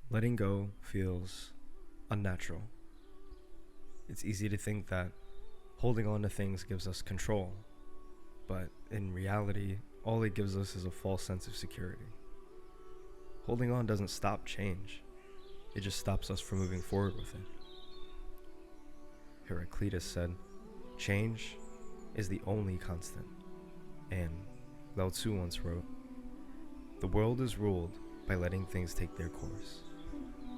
Letting go feels unnatural. It's easy to think that holding on to things gives us control, but in reality, all it gives us is a false sense of security. Holding on doesn't stop change, it just stops us from moving forward with it. Heraclitus said, "Change is the only constant." And Lao Tzu once wrote, "The world is ruled by letting things take their course.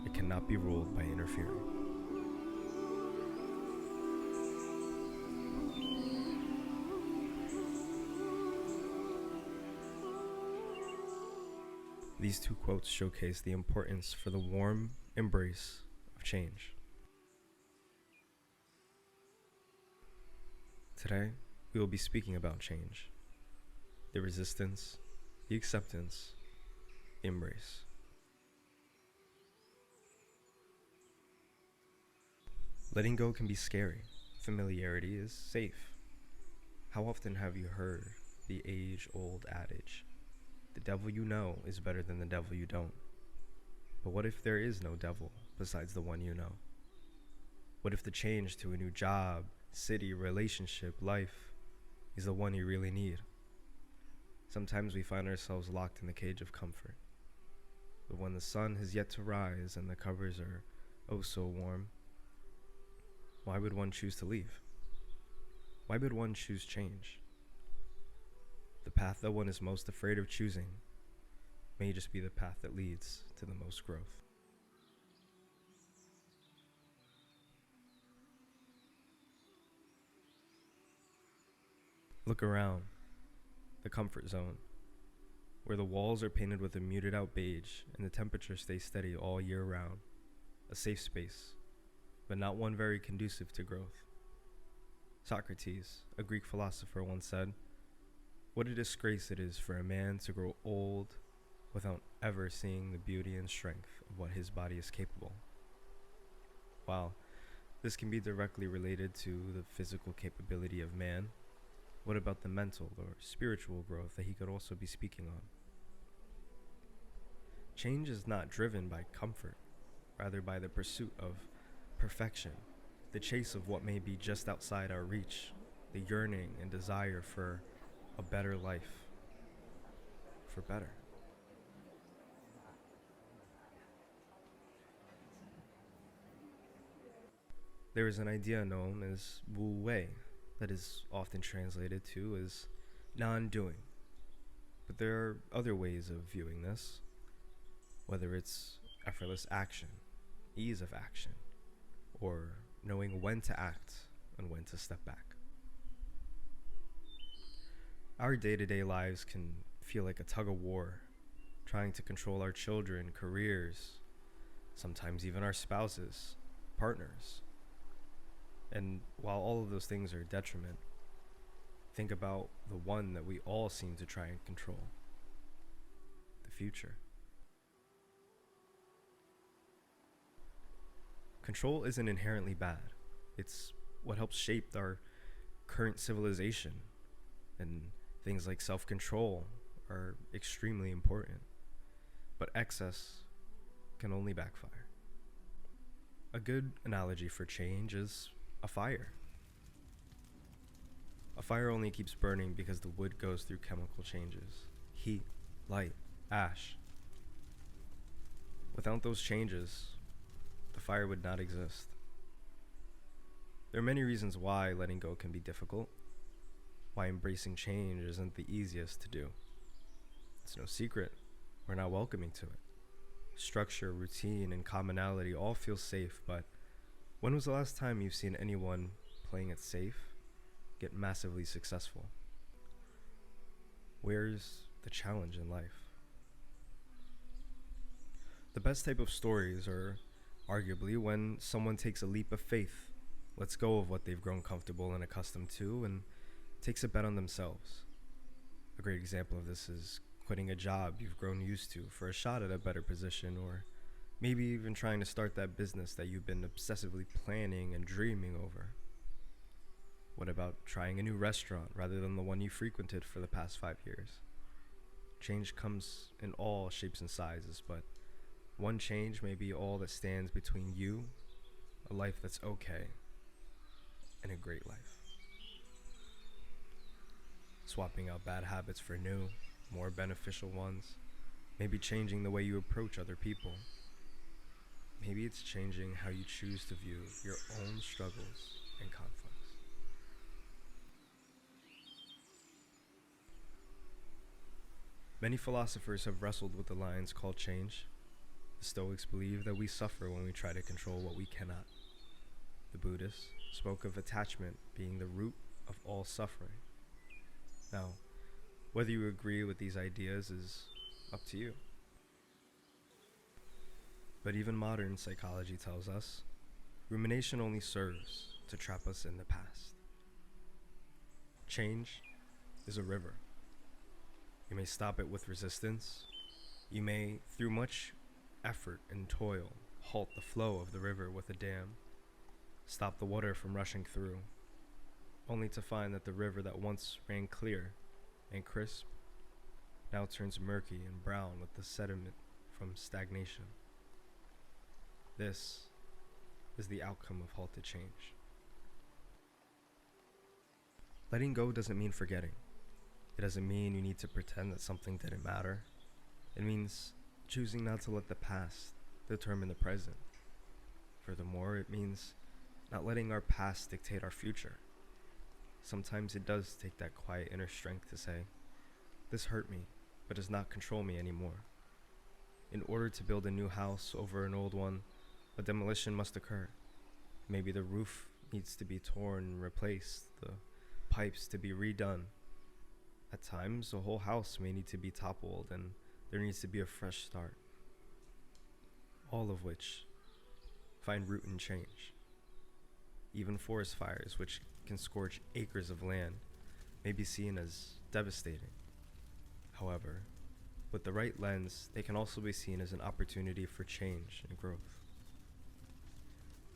It cannot be ruled by interfering." These two quotes showcase the importance for the warm embrace of change. Today, we will be speaking about change, the resistance, the acceptance, the embrace. Letting go can be scary. Familiarity is safe. How often have you heard the age-old adage, "The devil you know is better than the devil you don't"? But what if there is no devil besides the one you know? What if the change to a new job, city, relationship, life is the one you really need? Sometimes we find ourselves locked in the cage of comfort. But when the sun has yet to rise and the covers are oh so warm, why would one choose to leave? Why would one choose change? The path that one is most afraid of choosing may just be the path that leads to the most growth. Look around, the comfort zone, where the walls are painted with a muted out beige and the temperature stays steady all year round. A safe space, but not one very conducive to growth. Socrates, a Greek philosopher, once said, "What a disgrace it is for a man to grow old without ever seeing the beauty and strength of what his body is capable." While this can be directly related to the physical capability of man, what about the mental or spiritual growth that he could also be speaking on? Change is not driven by comfort, rather by the pursuit of perfection, the chase of what may be just outside our reach, the yearning and desire for a better life, for better. There is an idea known as Wu Wei that is often translated to as non-doing. But there are other ways of viewing this, whether it's effortless action, ease of action, or knowing when to act and when to step back. Our day-to-day lives can feel like a tug of war, trying to control our children, careers, sometimes even our spouses, partners. And while all of those things are a detriment, think about the one that we all seem to try and control: the future. Control isn't inherently bad. It's what helps shape our current civilization, and things like self-control are extremely important. But excess can only backfire. A good analogy for change is a fire. A fire only keeps burning because the wood goes through chemical changes: heat, light, ash. Without those changes, the fire would not exist. There are many reasons why letting go can be difficult, why embracing change isn't the easiest to do. It's no secret, we're not welcoming to it. Structure, routine, and commonality all feel safe, but when was the last time you've seen anyone playing it safe get massively successful? Where's the challenge in life? The best type of stories are arguably when someone takes a leap of faith, lets go of what they've grown comfortable and accustomed to, and takes a bet on themselves. A great example of this is quitting a job you've grown used to for a shot at a better position, or maybe even trying to start that business that you've been obsessively planning and dreaming over. What about trying a new restaurant rather than the one you frequented for the past 5 years? Change comes in all shapes and sizes, but One change may be all that stands between you, a life that's okay, and a great life. Swapping out bad habits for new, more beneficial ones. Maybe changing the way you approach other people. Maybe it's changing how you choose to view your own struggles and conflicts. Many philosophers have wrestled with the lines called change. The Stoics believe that we suffer when we try to control what we cannot. The Buddhists spoke of attachment being the root of all suffering. Now, whether you agree with these ideas is up to you. But even modern psychology tells us rumination only serves to trap us in the past. Change is a river. You may stop it with resistance. You may, through much effort and toil, halt the flow of the river with a dam, stop the water from rushing through, only to find that the river that once ran clear and crisp now turns murky and brown with the sediment from stagnation. This is the outcome of halted change. Letting go doesn't mean forgetting. It doesn't mean you need to pretend that something didn't matter. It means choosing not to let the past determine the present. Furthermore, it means not letting our past dictate our future. Sometimes it does take that quiet inner strength to say, this hurt me, but does not control me anymore. In order to build a new house over an old one, a demolition must occur. Maybe the roof needs to be torn and replaced, the pipes to be redone. At times, the whole house may need to be toppled and there needs to be a fresh start. All of which find root in change. Even forest fires, which can scorch acres of land, may be seen as devastating. However, with the right lens, they can also be seen as an opportunity for change and growth.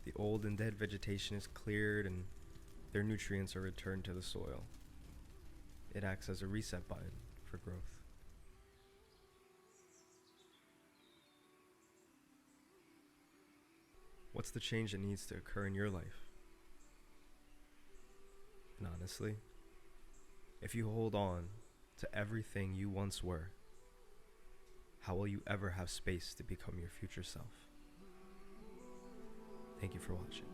The old and dead vegetation is cleared and their nutrients are returned to the soil. It acts as a reset button for growth. What's the change that needs to occur in your life? And honestly, if you hold on to everything you once were, how will you ever have space to become your future self? Thank you for watching.